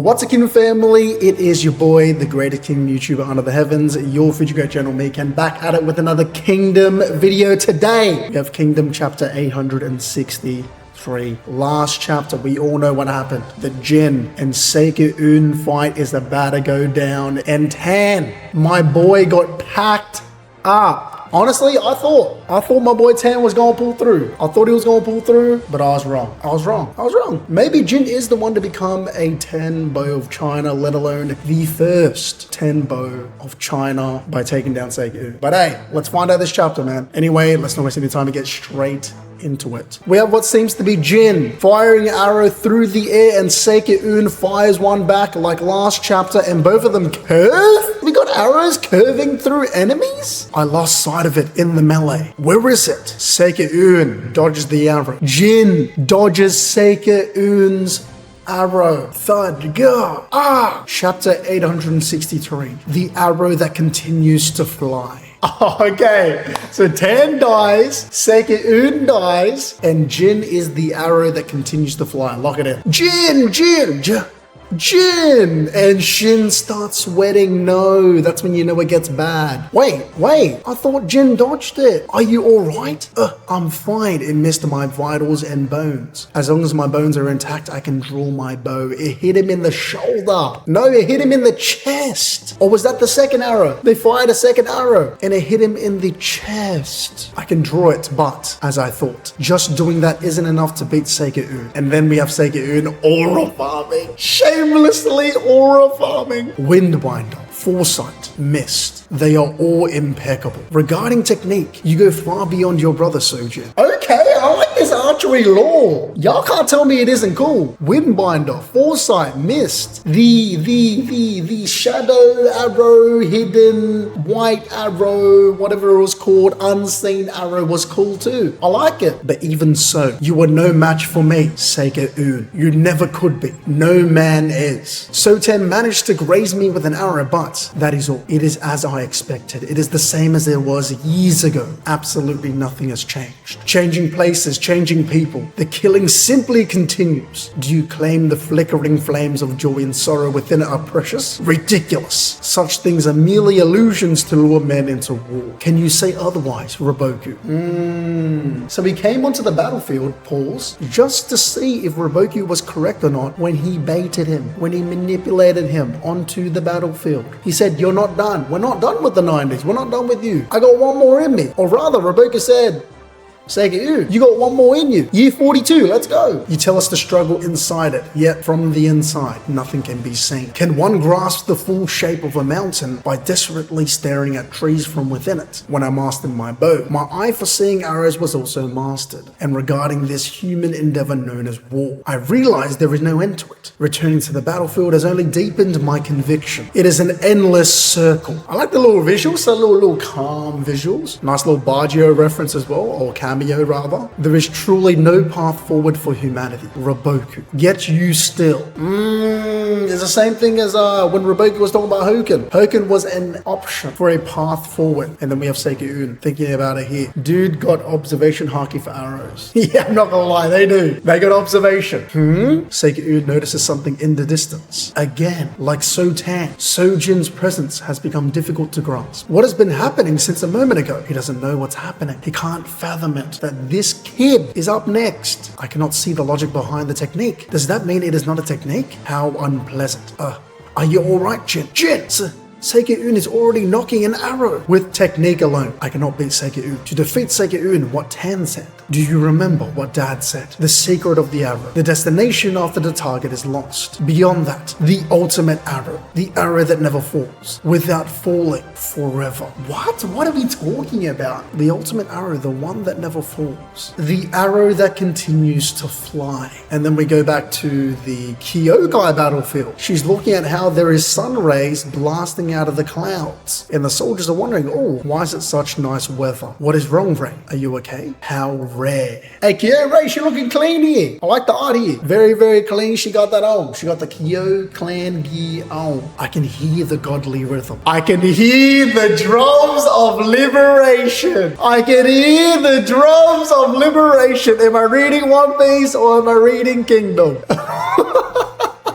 What's a Kingdom family? It is your boy, the greatest Kingdom YouTuber under the heavens, your future great channel Meekan, back at it with another Kingdom video. Today, we have Kingdom chapter 863. Last chapter, we all know what happened. The Jin and Seikaun fight is about to go down, and Tan, my boy, got packed up. Honestly, I thought my boy Tan was gonna pull through. I thought he was gonna pull through, but I was wrong. I was wrong. Maybe Jin is the one to become a Tenbo of China, let alone the first Tenbo of China by taking down Seikaun. But hey, let's find out this chapter, man. Anyway, let's not waste any time to get straight into it. We have what seems to be Jin firing an arrow through the air, and Seikaun fires one back like last chapter, and both of them curve? We got arrows curving through enemies? I lost sight of it in the melee. Where is it? Seikaun dodges the arrow. Jin dodges Seikaun's arrow. Thud, go. Chapter 863. The arrow that continues to fly. Okay, so Tan dies, Seikaun dies, and Jin is the arrow that continues to fly. Lock it in. Jin! And Shin starts sweating. No, that's when you know it gets bad. Wait, I thought Jin dodged it. Are you alright? I'm fine. It missed my vitals and bones. As long as my bones are intact, I can draw my bow. It hit him in the shoulder. No, it hit him in the chest. Or was that the second arrow? They fired a second arrow and it hit him in the chest. I can draw it, but as I thought, just doing that isn't enough to beat Seikaun. And then we have Seikaun aura farming. Shamelessly aura farming. Windbinder, foresight, mist. They are all impeccable. Regarding technique, you go far beyond your brother, Soujin. Okay, I like this archery lore. Y'all can't tell me it isn't cool. Windbinder, foresight, mist. The shadow arrow, hidden white arrow, whatever it was called, unseen arrow was cool too. I like it. But even so, you are no match for me, Seikaun. You never could be. No man is. Soten managed to graze me with an arrow, but that is all. It is as I expected. It is the same as it was years ago. Absolutely nothing has changed. Changing places, changing people. The killing simply continues. Do you claim the flickering flames of joy and sorrow within it are precious? Ridiculous. Such things are merely illusions to lure men into war. Can you say otherwise, Roboku? So he came onto the battlefield, pause, just to see if Roboku was correct or not when he baited him, when he manipulated him onto the battlefield. He said, you're not done. We're not done with the 90s. We're not done with you. I got one more in me. Or rather, Roboku said, Seikaun, you got one more in you. Year 42, let's go. You tell us to struggle inside it, yet from the inside, nothing can be seen. Can one grasp the full shape of a mountain by desperately staring at trees from within it? When I mastered my bow, my eye for seeing arrows was also mastered. And regarding this human endeavor known as war, I realized there is no end to it. Returning to the battlefield has only deepened my conviction. It is an endless circle. I like the little visuals, the little calm visuals. Nice little Baggio reference as well, or cameo rather. There is truly no path forward for humanity. Roboku. Yet you still. It's the same thing as when Roboku was talking about Hoken. Hoken was an option for a path forward. And then we have Seikaun thinking about it here. Dude got observation haki for arrows. Yeah, I'm not gonna lie, they do. They got observation. Seikaun notices something in the distance. Again, like Sotan, Soujin's presence has become difficult to grasp. What has been happening since a moment ago? He doesn't know what's happening. He can't fathom it. That this kid is up next. I cannot see the logic behind the technique. Does that mean it is not a technique? How unpleasant. Are you alright, Jin? Seikaun is already knocking an arrow. With technique alone, I cannot beat Seikaun. To defeat Seikaun, what Tan said. Do you remember what Dad said? The secret of the arrow. The destination after the target is lost. Beyond that, the ultimate arrow. The arrow that never falls. Without falling forever. What? What are we talking about? The ultimate arrow, the one that never falls. The arrow that continues to fly. And then we go back to the Kyokai battlefield. She's looking at how there is sun rays blasting out of the clouds. And the soldiers are wondering, oh, why is it such nice weather? What is wrong, Ray? Are you okay? How rare. Hey, Kyo Ray, she looking clean here. I like the art here. Very, very clean. She got that on. She got the Kyo clan gear on. I can hear the godly rhythm. I can hear the drums of liberation. I can hear the drums of liberation. Am I reading One Piece or am I reading Kingdom?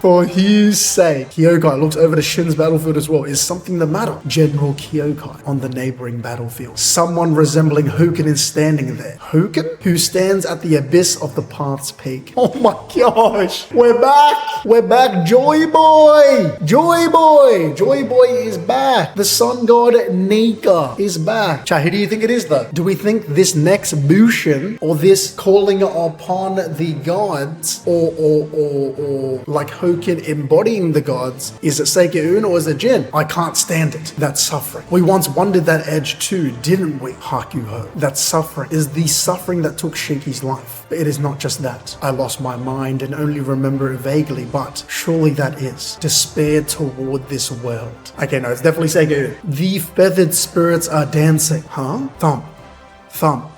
For Hyou's sake. Kyokai looks over to Shin's battlefield as well. Is something the matter? General Kyokai on the neighboring battlefield. Someone resembling Houken is standing there. Houken? Who stands at the abyss of the path's peak. Oh my gosh. We're back. We're back. Joy Boy. Joy Boy. Joy Boy is back. The sun god Nika is back. Chat, who do you think it is though? Do we think this next Bushin or this calling upon the gods or like Houken embodying the gods, is it Seikaun or is it Jin? I can't stand it. That suffering. We once wondered that edge too, didn't we? Hakuho. That suffering is the suffering that took Shinki's life. But it is not just that. I lost my mind and only remember it vaguely, but surely that is despair toward this world. Okay, no, it's definitely Seikaun. The feathered spirits are dancing. Huh? Thump. Thump.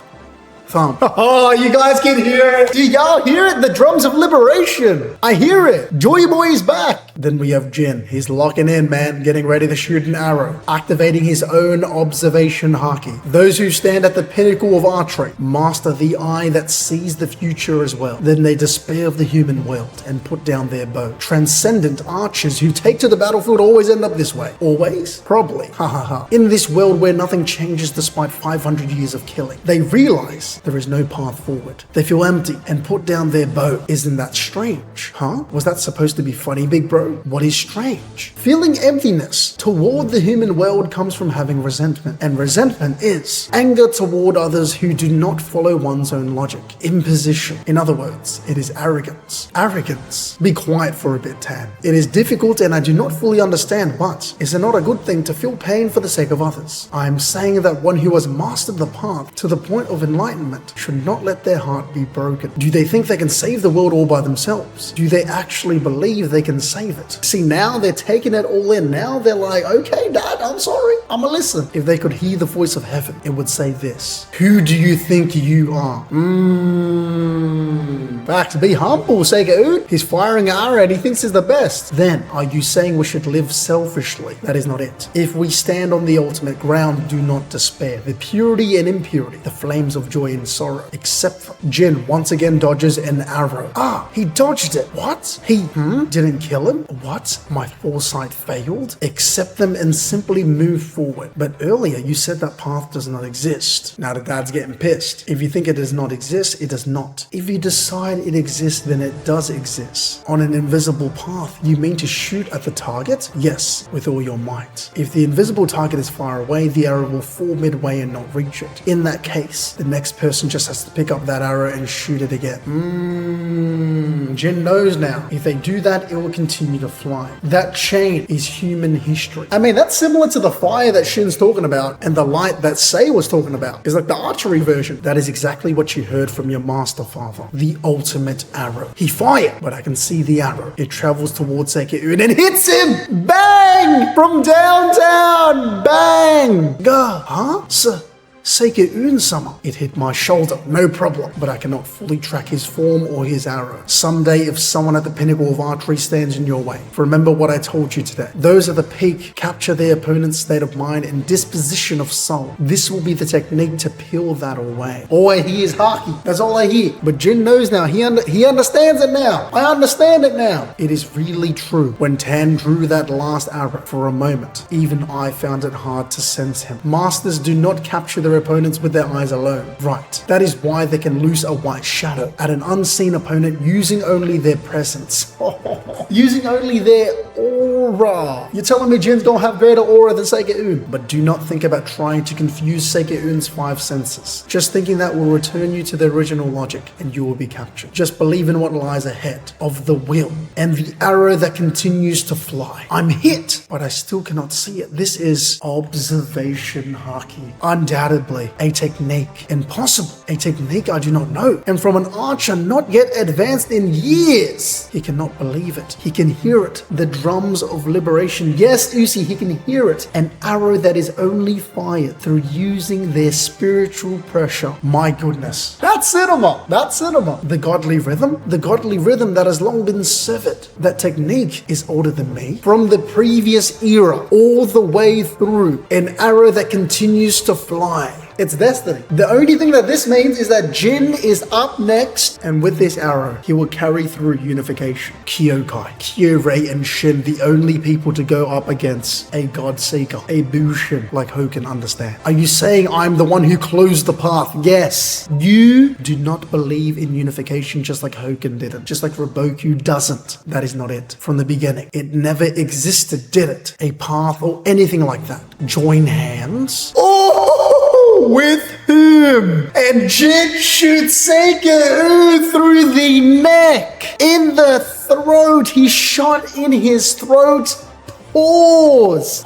Thump. Oh, you guys can hear it. Do y'all hear it? The drums of liberation. I hear it. Joy Boy is back. Then we have Jin. He's locking in, man, getting ready to shoot an arrow, activating his own observation haki. Those who stand at the pinnacle of archery master the eye that sees the future as well. Then they despair of the human world and put down their bow. Transcendent archers who take to the battlefield always end up this way. Always? Probably. Ha ha ha. In this world where nothing changes despite 500 years of killing, they realize there is no path forward. They feel empty and put down their bow. Isn't that strange? Huh? Was that supposed to be funny, big bro? What is strange? Feeling emptiness toward the human world comes from having resentment. And resentment is anger toward others who do not follow one's own logic. Imposition. In other words, it is arrogance. Arrogance. Be quiet for a bit, Tan. It is difficult and I do not fully understand, but is it not a good thing to feel pain for the sake of others? I am saying that one who has mastered the path to the point of enlightenment should not let their heart be broken. Do they think they can save the world all by themselves? Do they actually believe they can save it? See, now they're taking it all in. Now they're like, okay, Dad, I'm sorry. I'ma listen. If they could hear the voice of heaven, it would say this. Who do you think you are? Facts. Be humble, Seikaun. He's firing an arrow and he thinks he's the best. Then, are you saying we should live selfishly? That is not it. If we stand on the ultimate ground, do not despair. The purity and impurity, the flames of joy and sorrow, except for Jin once again dodges an arrow. Ah, he dodged it. What? He didn't kill him? What? My foresight failed? Accept them and simply move forward. But earlier you said that path does not exist. Now the dad's getting pissed. If you think it does not exist, it does not. If you decide it exists, then it does exist. On an invisible path, you mean to shoot at the target? Yes, with all your might. If the invisible target is far away, the arrow will fall midway and not reach it. In that case, the next person just has to pick up that arrow and shoot it again. Jin knows now. If they do that, it will continue to fly. That chain is human history. I mean, that's similar to the fire that Shin's talking about and the light that Sei was talking about. It's like the archery version. That is exactly what you heard from your master father. The ultimate arrow. He fired, but I can see the arrow. It travels towards Seikaun and hits him! Bang! From downtown! Bang! Gah! Huh? Seikaun-sama. It hit my shoulder, no problem, but I cannot fully track his form or his arrow. Someday, if someone at the pinnacle of archery stands in your way, remember what I told you today. Those at the peak capture their opponent's state of mind and disposition of soul. This will be the technique to peel that away. All I hear is haki. That's all I hear. But Jin knows now. He understands it now. I understand it now. It is really true. When Tan drew that last arrow, for a moment, even I found it hard to sense him. Masters do not capture their opponents with their eyes alone. Right. That is why they can loose a white shadow at an unseen opponent using only their presence. Using only their aura. You're telling me Jins don't have greater aura than Seikaun? But do not think about trying to confuse Seikaun's 5 senses. Just thinking that will return you to the original logic and you will be captured. Just believe in what lies ahead of the will and the arrow that continues to fly. I'm hit, but I still cannot see it. This is observation haki. Undoubtedly a technique. Impossible. A technique I do not know. And from an archer not yet advanced in years. He cannot believe it. He can hear it. The drums of liberation. Yes, Usi, he can hear it. An arrow that is only fired through using their spiritual pressure. My goodness. That's cinema. That's cinema. The godly rhythm. The godly rhythm that has long been severed. That technique is older than me. From the previous era all the way through. An arrow that continues to fly. It's destiny. The only thing that this means is that Jin is up next, and with this arrow, he will carry through unification. Kyokai, Kyurei, and Shin, the only people to go up against a God Seeker, a Bushin, like Ho can understand. Are you saying I'm the one who closed the path? Yes. You do not believe in unification just like Hoken didn't, just like Roboku doesn't. That is not it. From the beginning, it never existed, did it? A path or anything like that. Join hands? Oh, with whom? And Jin shoots Seikaun through the neck, in the throat. He shot in his throat. Pause.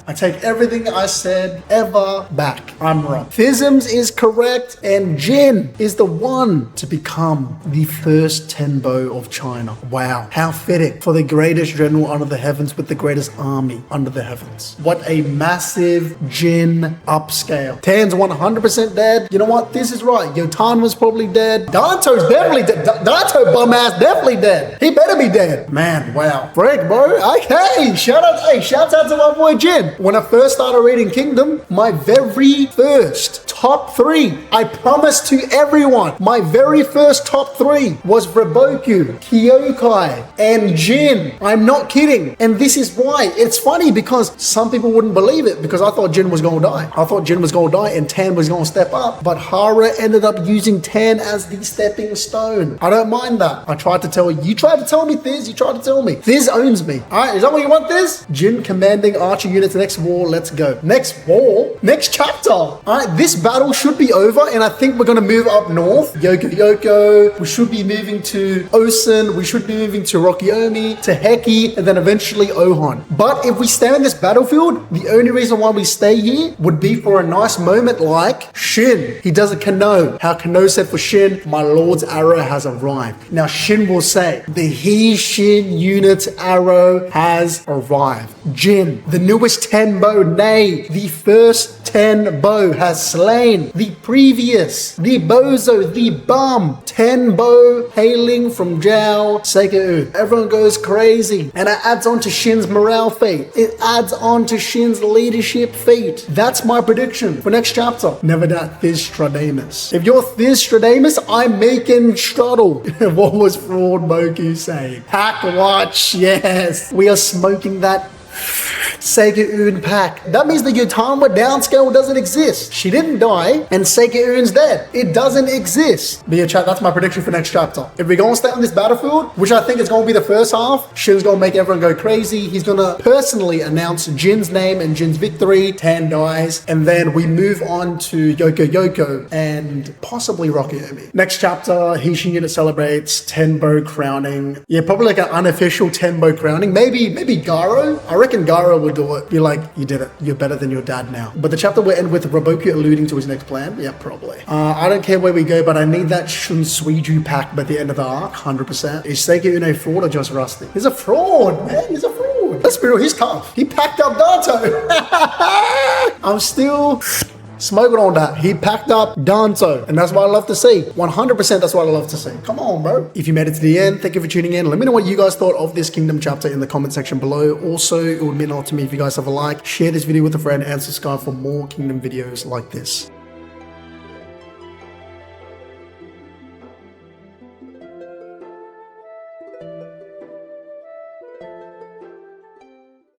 I take everything I said ever back. I'm wrong. Thisms is correct, and Jin is the one to become the first Tenbo of China. Wow. How fitting for the greatest general under the heavens with the greatest army under the heavens. What a massive Jin upscale. Tan's 100% dead. You know what? This is right. Yotan was probably dead. Danto's definitely dead. Danto bum ass definitely dead. He better be dead. Man, wow. Frick, bro. Okay. Shout out to my boy Jin. When I first started reading Kingdom, my very first top 3, I promised to everyone, my very first top 3 was Roboku, Kyokai, and Jin. I'm not kidding. And this is why. It's funny because some people wouldn't believe it, because I thought Jin was going to die. I thought Jin was going to die and Tan was going to step up. But Hara ended up using Tan as the stepping stone. I don't mind that. I tried to tell you. You tried to tell me, Thiz. You tried to tell me. Thiz owns me. All right, is that what you want, Thiz? Jin commanding archer units next war. Let's go. Next war? Next chapter. All right, this battle should be over, and I think we're going to move up north. Yoko. We should be moving to Osen. We should be moving to Rokiomi, to Heki, and then eventually Ohan. But if we stay on this battlefield, the only reason why we stay here would be for a nice moment like Shin. He does a Kano. How Kano said for Shin, my lord's arrow has arrived. Now Shin will say, the Hi Shin Unit arrow has arrived. Jin, the newest Tenbo, nay, the first Tenbo has slain the previous, the bozo, the bum, Tenbo hailing from Jiao Seikaun. Everyone goes crazy, and it adds on to Shin's morale feat. It adds on to Shin's leadership feat. That's my prediction for next chapter. Never doubt Thiz Stradamus. If you're Thiz Stradamus, I'm making Strudel. What was Fraud Moku saying? Pack watch, yes. We are smoking that Seikaun pack. That means the Yotama downscale doesn't exist. She didn't die, and Seikaun's dead. It doesn't exist. But yeah, chat, that's my prediction for next chapter. If we're going to stay on this battlefield, which I think is going to be the first half, Shin's going to make everyone go crazy. He's going to personally announce Jin's name and Jin's victory. Tan dies, and then we move on to Yoko and possibly Rokiomi. Next chapter, Hi Shin Unit celebrates Tenbo crowning. Yeah, probably like an unofficial Tenbo crowning. Maybe Garo. I reckon Garo would do it. Be like, you did it. You're better than your dad now. But the chapter will end with Roboku alluding to his next plan. Yeah, probably. I don't care where we go, but I need that Shunsuiju pack by the end of the arc, 100%. Is Seikaun a fraud or just rusty? He's a fraud, man. He's a fraud. Let's be real. He's tough. He packed up Danto. I'm still smoking on that. He packed up Danto, and that's what I love to see. 100% that's what I love to see. Come on, bro. If you made it to the end, thank you for tuning in. Let me know what you guys thought of this Kingdom chapter in the comment section below. Also, it would mean a lot to me if you guys have a like, share this video with a friend, and subscribe for more Kingdom videos like this.